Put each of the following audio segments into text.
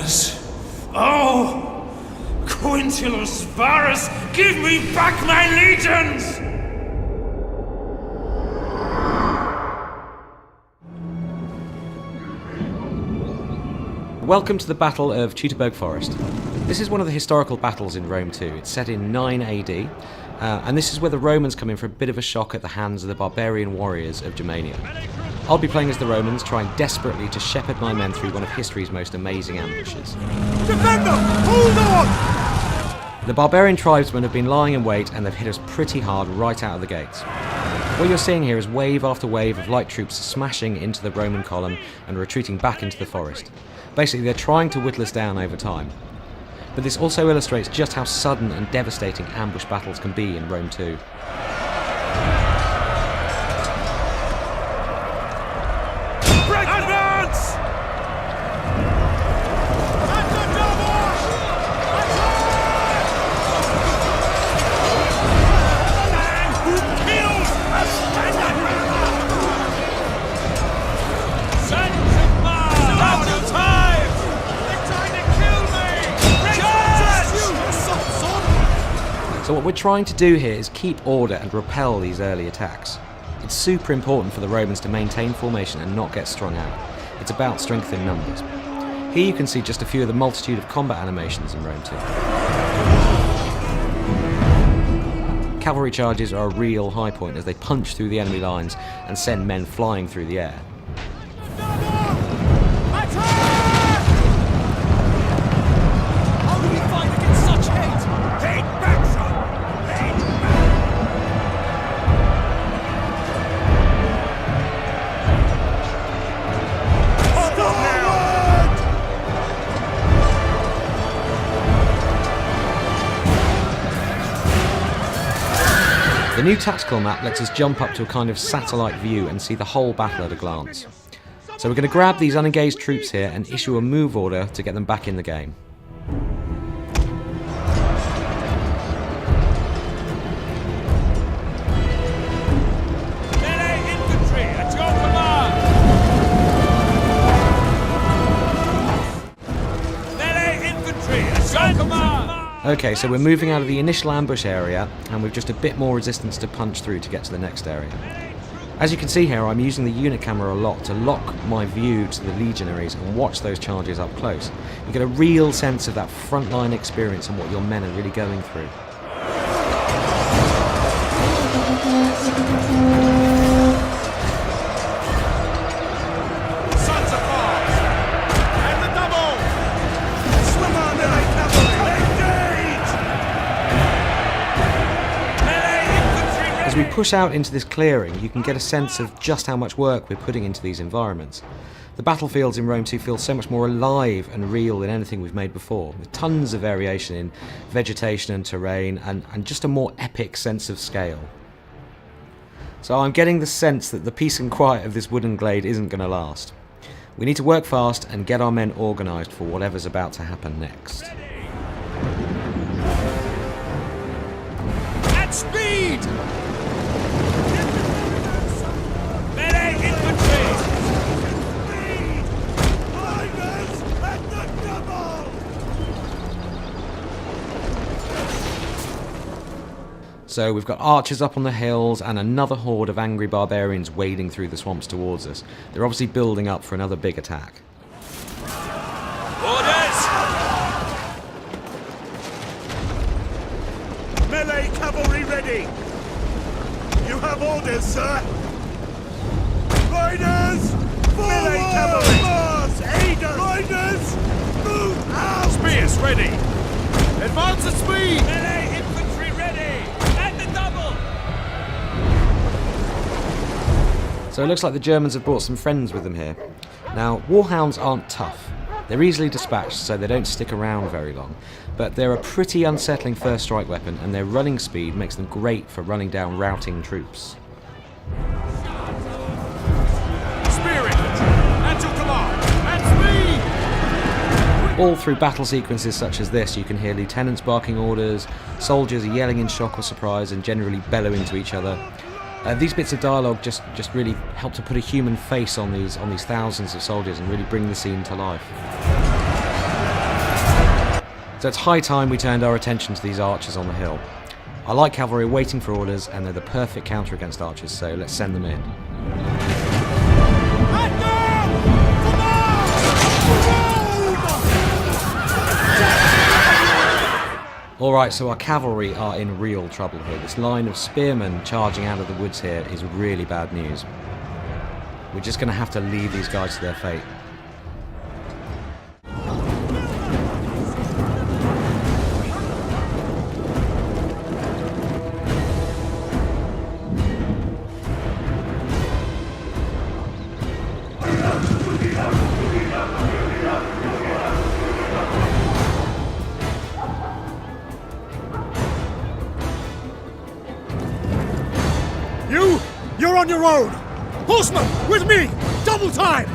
Varus! Oh! Quintulus Varus, give me back my legions! Welcome to the Battle of Teutoburg Forest. This is one of the historical battles in Rome too. It's set in 9 AD, and this is where the Romans come in for a bit of a shock at the hands of the barbarian warriors of Germania. I'll be playing as the Romans, trying desperately to shepherd my men through one of history's most amazing ambushes. Defend them! Hold on! The barbarian tribesmen have been lying in wait and they've hit us pretty hard right out of the gates. What you're seeing here is wave after wave of light troops smashing into the Roman column and retreating back into the forest. Basically, they're trying to whittle us down over time. But this also illustrates just how sudden and devastating ambush battles can be in Rome too. Advance! At the double! The man who killed a standard runner! Sons of Mars! Out of time! They're trying to kill me! So what we're trying to do here is keep order and repel these early attacks. It's super important for the Romans to maintain formation and not get strung out. It's about strength in numbers. Here you can see just a few of the multitude of combat animations in Rome too. Cavalry charges are a real high point as they punch through the enemy lines and send men flying through the air. How do we fight against such hate? Hate back, son! Hate back! Stop now! The new tactical map lets us jump up to a kind of satellite view and see the whole battle at a glance. So we're going to grab these unengaged troops here and issue a move order to get them back in the game. Melee infantry at your command! Melee infantry at your command! Okay, so we're moving out of the initial ambush area and we've just a bit more resistance to punch through to get to the next area. As you can see here, I'm using the unit camera a lot to lock my view to the legionaries and watch those charges up close. You get a real sense of that frontline experience and what your men are really going through. Sons of Mars! And the double! Swim on, melee cavalry! Engage! Melee infantry ready! As we push out into this clearing, you can get a sense of just how much work we're putting into these environments. The battlefields in Rome 2 feel so much more alive and real than anything we've made before, with tons of variation in vegetation and terrain, and just a more epic sense of scale. So I'm getting the sense that the peace and quiet of this wooden glade isn't going to last. We need to work fast and get our men organised for whatever's about to happen next. At speed! Melee infantry! Speed! Tigers at the double! So we've got archers up on the hills and another horde of angry barbarians wading through the swamps towards us. They're obviously building up for another big attack. Orders! Melee cavalry ready! You have orders, sir! Riders! Melee cavalry! Mars, aid us! Riders! Move out! Spears ready! Advance at speed! Melee infantry ready! At the double! So it looks like the Germans have brought some friends with them here. Now, warhounds aren't tough. They're easily dispatched, so they don't stick around very long. But they're a pretty unsettling first strike weapon, and their running speed makes them great for running down routing troops. Spear infantry! At your command! At speed! All through battle sequences such as this, you can hear lieutenants barking orders, soldiers are yelling in shock or surprise and generally bellowing to each other. These bits of dialogue just really help to put a human face on these thousands of soldiers and really bring the scene to life. So it's high time we turned our attention to these archers on the hill. I like cavalry waiting for orders, and they're the perfect counter against archers, so let's send them in. Alright, so our cavalry are in real trouble here. This line of spearmen charging out of the woods here is really bad news. We're just going to have to leave these guys to their fate. You're on your own! Horsemen, with me! Double time!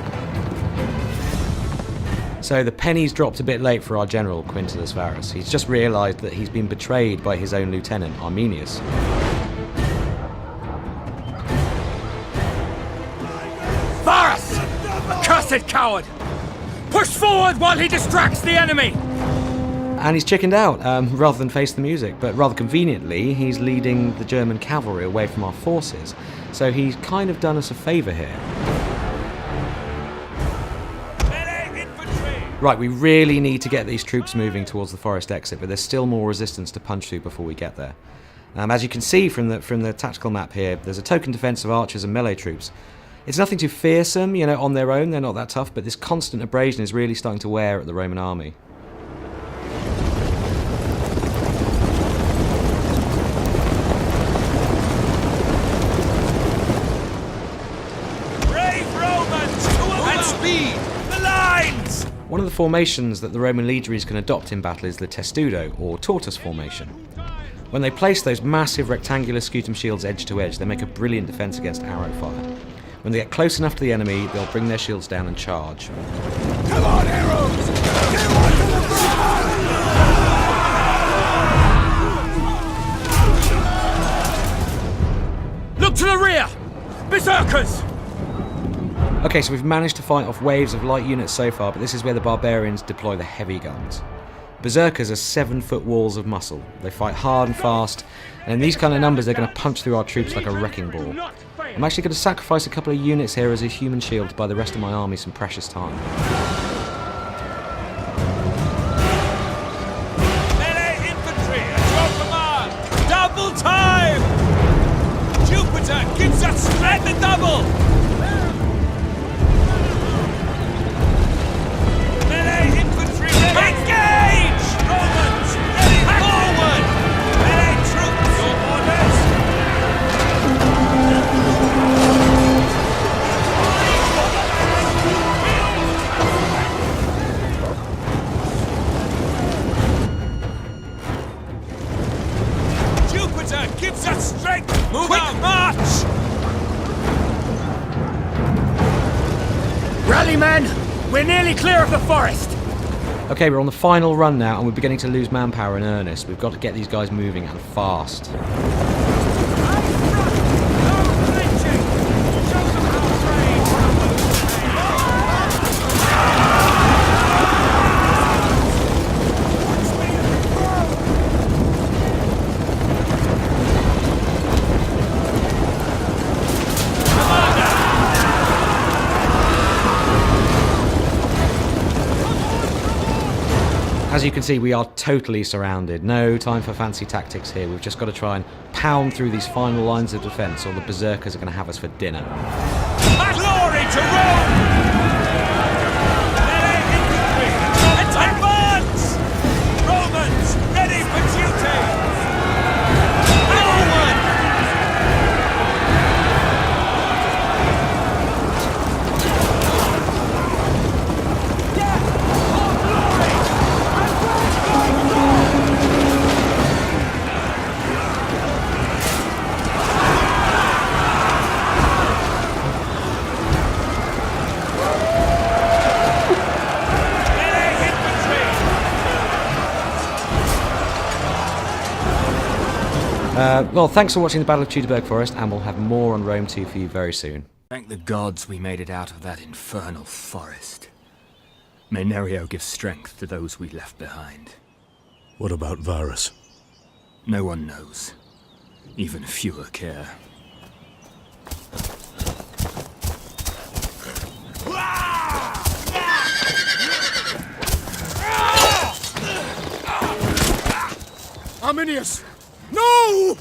So the penny's dropped a bit late for our general, Quintillus Varus. He's just realised that he's been betrayed by his own lieutenant, Arminius. Varus! Accursed coward! Push forward while he distracts the enemy! And he's chickened out, rather than face the music, but rather conveniently, he's leading the German cavalry away from our forces. So he's kind of done us a favour here. Right, we really need to get these troops moving towards the forest exit, but there's still more resistance to punch through before we get there. As you can see from the tactical map here, there's a token defence of archers and melee troops. It's nothing too fearsome, you know, on their own, they're not that tough, but this constant abrasion is really starting to wear at the Roman army. One of the formations that the Roman legionaries can adopt in battle is the testudo, or tortoise formation. When they place those massive rectangular scutum shields edge to edge, they make a brilliant defence against arrow fire. When they get close enough to the enemy, they'll bring their shields down and charge. Come on, arrows! Get on to the front! Look to the rear! Berserkers! Okay, so we've managed to fight off waves of light units so far, but this is where the barbarians deploy the heavy guns. Berserkers are 7-foot walls of muscle. They fight hard and fast, and in these kind of numbers they're going to punch through our troops like a wrecking ball. I'm actually going to sacrifice a couple of units here as a human shield to buy the rest of my army some precious time. Melee infantry at your command! Double time! Jupiter gives us strength and double! Engage! Romans, ready forward! Melee troops, your orders! Jupiter gives us strength! Quick march! Rally, men! We're nearly clear of the forest! Okay, we're on the final run now, and we're beginning to lose manpower in earnest. We've got to get these guys moving, and fast. As you can see, we are totally surrounded. No time for fancy tactics here. We've just got to try and pound through these final lines of defence, or the berserkers are going to have us for dinner. Glory to Rome! Melee infantry! Advance! Romans, ready for duty! Forward! Well, thanks for watching the Battle of Teutoburg Forest, and we'll have more on Rome 2 for you very soon. Thank the gods we made it out of that infernal forest. May Nerio give strength to those we left behind. What about Varus? No one knows. Even fewer care. Arminius! No!